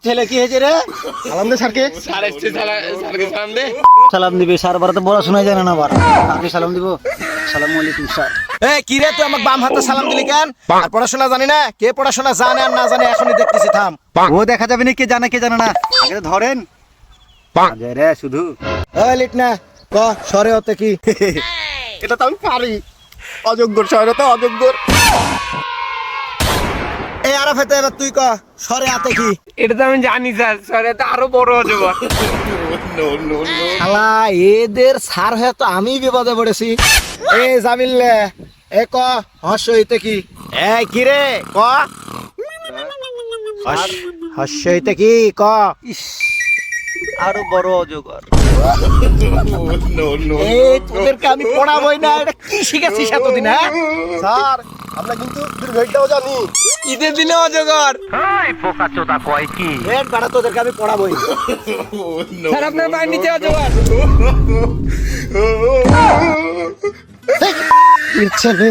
ছেলে কি হয়েছে রে? সালাম দে স্যারকে। সালাম দিবি স্যার, বারা তো পড়াশোনাই জানে না, বারা কাকে সালাম দিব? আসসালামু আলাইকুম স্যার। কি রে তুই আমাকে বাম হাতে সালাম দিলি কেন? আর পড়াশোনা জানি না? কে পড়াশোনা জানে আর না জানে এখনই দেখতেছি, থাম। ও দেখা যাবে না কে জানে কে জানে না, আগে তো ধরেন আগে রে শুধু। ওই লিট না ক সরে হতে কি? এটা তো আমি পারি, অযোগ্যর শহরে তো অযোগ্যর। এই আরাফাতে এবার তুই ক সরে হাতে কি? এটা তো আমি জানি স্যার, স্যার এটা আরো বড় অজগর। শালা এদের সার হয়ে তো আমি বিপদে পড়েছি। এ জামিল্লে এ ক হর্ষ হইতে কি? এই কি রে ক হর্ষ হইতে কি ক? ইস, আরো বড় অজগর। এই তোদেরকে আমি পড়াবই না, এটা কি শিখেছিস এতদিন? হ্যাঁ স্যার আমরা কিন্তু দুর্ঘটনাও জানি। ঈদের দিনে অজগর। এর বাড়া তোদেরকে আমি পড়াবই না। স্যার আপনার পায়ের নিচে অজগর। ছেলে